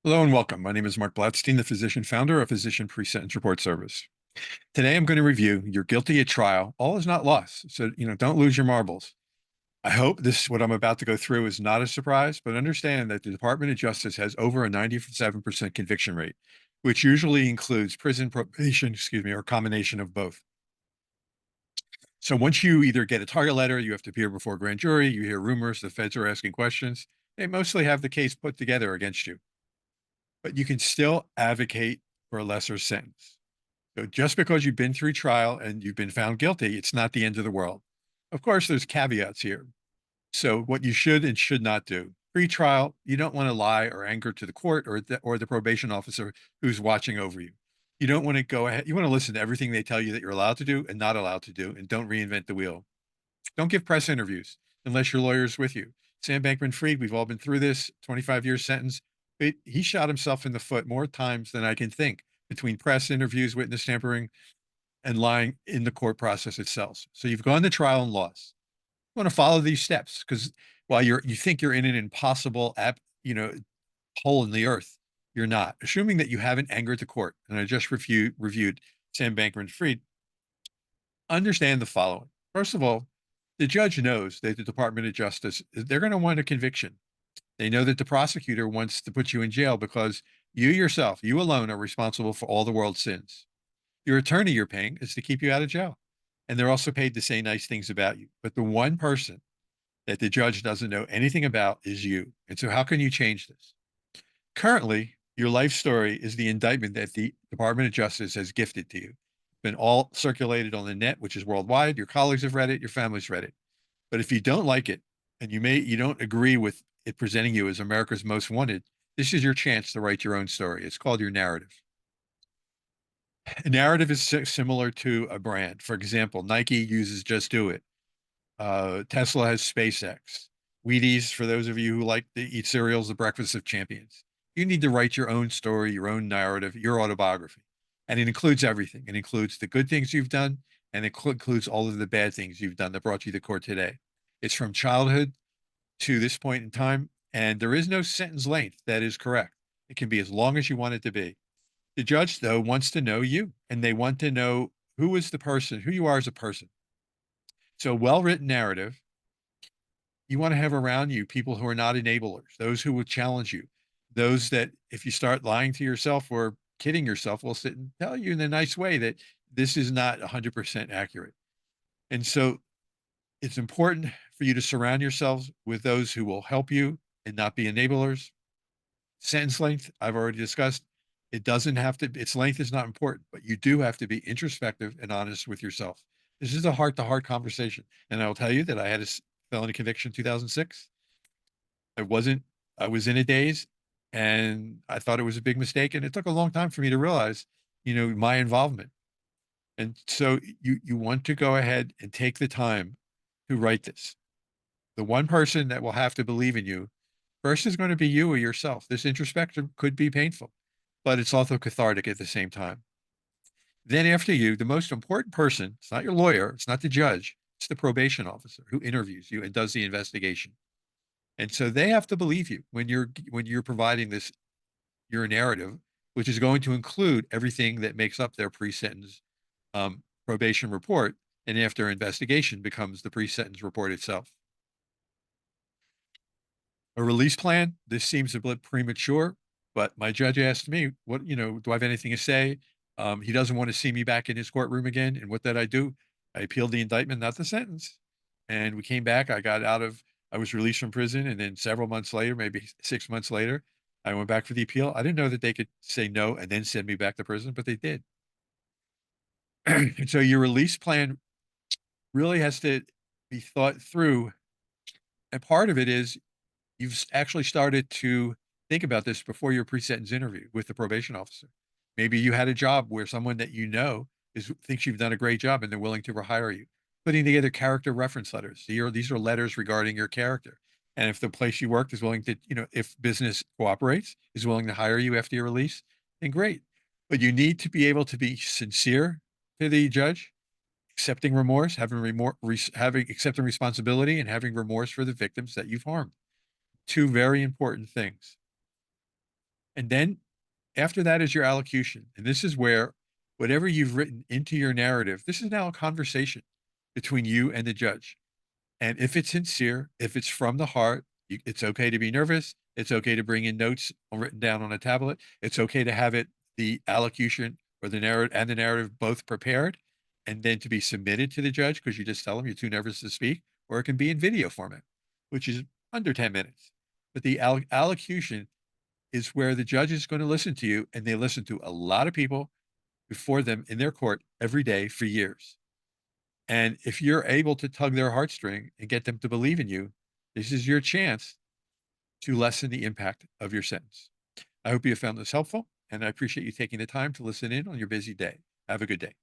Hello and welcome. My name is Mark Blatstein, the physician founder of Physician Pre-Sentence Report Service. Today, I'm going to review You're Guilty at Trial. All is not lost. So, don't lose your marbles. I hope what I'm about to go through is not a surprise, but understand that the Department of Justice has over a 97% conviction rate, which usually includes prison probation, or a combination of both. So once you either get a target letter, you have to appear before a grand jury, you hear rumors, the feds are asking questions, they mostly have the case put together against you, but you can still advocate for a lesser sentence. So just because you've been through trial and you've been found guilty, it's not the end of the world. Of course, there's caveats here. So what you should and should not do. Pre-trial, you don't want to lie or anger to the court or the probation officer who's watching over you. You don't want to go ahead. You want to listen to everything they tell you that you're allowed to do and not allowed to do, and don't reinvent the wheel. Don't give press interviews unless your lawyer's with you. Sam Bankman-Fried, we've all been through this, 25-year sentence. But he shot himself in the foot more times than I can think between press interviews, witness tampering, and lying in the court process itself. So you've gone to trial and lost. You want to follow these steps because while you think you're in an impossible hole in the earth, you're not. Assuming that you haven't angered the court, and I just reviewed Sam Bankman-Fried, understand the following. First of all, the judge knows that the Department of Justice, they're going to want a conviction. They know that the prosecutor wants to put you in jail because you yourself, you alone, are responsible for all the world's sins. Your attorney you're paying is to keep you out of jail. And they're also paid to say nice things about you. But the one person that the judge doesn't know anything about is you. And so how can you change this? Currently, your life story is the indictment that the Department of Justice has gifted to you. It's been all circulated on the net, which is worldwide. Your colleagues have read it, your family's read it. But if you don't like it, and you don't agree with it presenting you as America's most wanted, this is your chance to write your own story. It's called your narrative. A narrative is similar to a brand. For example, Nike uses Just Do It. Tesla has SpaceX. Wheaties, for those of you who like to eat cereals, the breakfast of champions. You need to write your own story, your own narrative, your autobiography. And it includes everything. It includes the good things you've done, and it includes all of the bad things you've done that brought you to court today. It's from childhood to this point in time, and there is no sentence length that is correct. It can be as long as you want it to be. The judge, though, wants to know you, and they want to know who is the person, who you are as a person. So, well-written narrative, you want to have around you people who are not enablers, those who will challenge you, those that if you start lying to yourself or kidding yourself, will sit and tell you in a nice way that this is not 100% accurate. And so it's important for you to surround yourselves with those who will help you and not be enablers. Sentence length, I've already discussed. It doesn't have to, its length is not important, but you do have to be introspective and honest with yourself. This is a heart-to-heart conversation. And I will tell you that I had a felony conviction in 2006. I was in a daze and I thought it was a big mistake. And it took a long time for me to realize, my involvement. And so you want to go ahead and take the time to write this. The one person that will have to believe in you first is going to be you or yourself. This introspection could be painful, but it's also cathartic at the same time. Then after you, the most important person, it's not your lawyer, it's not the judge, it's the probation officer who interviews you and does the investigation. And so they have to believe you when you're providing your narrative, which is going to include everything that makes up their pre-sentence probation report, and after investigation becomes the pre-sentence report itself. A release plan, this seems a bit premature, but my judge asked me, do I have anything to say? He doesn't want to see me back in his courtroom again. And what did I do? I appealed the indictment, not the sentence. And we came back. I was released from prison. And then several months later, maybe 6 months later, I went back for the appeal. I didn't know that they could say no and then send me back to prison, but they did. And so your release plan really has to be thought through. And part of it is you've actually started to think about this before your pre-sentence interview with the probation officer. Maybe you had a job where someone that thinks you've done a great job and they're willing to rehire you. Putting together character reference letters. These are letters regarding your character. And if the place you worked is willing to, if business cooperates, is willing to hire you after your release, then great. But you need to be able to be sincere to the judge, accepting remorse, accepting responsibility, and having remorse for the victims that you've harmed. Two very important things. And then after that is your allocution. And this is where whatever you've written into your narrative, this is now a conversation between you and the judge. And if it's sincere, if it's from the heart, it's okay to be nervous. It's okay to bring in notes written down on a tablet. It's okay to have the allocution or the narrative both prepared and then to be submitted to the judge because you just tell them you're too nervous to speak, or it can be in video format, which is under 10 minutes. But the allocution is where the judge is going to listen to you, and they listen to a lot of people before them in their court every day for years. And if you're able to tug their heartstring and get them to believe in you, this is your chance to lessen the impact of your sentence. I hope you found this helpful, and I appreciate you taking the time to listen in on your busy day. Have a good day.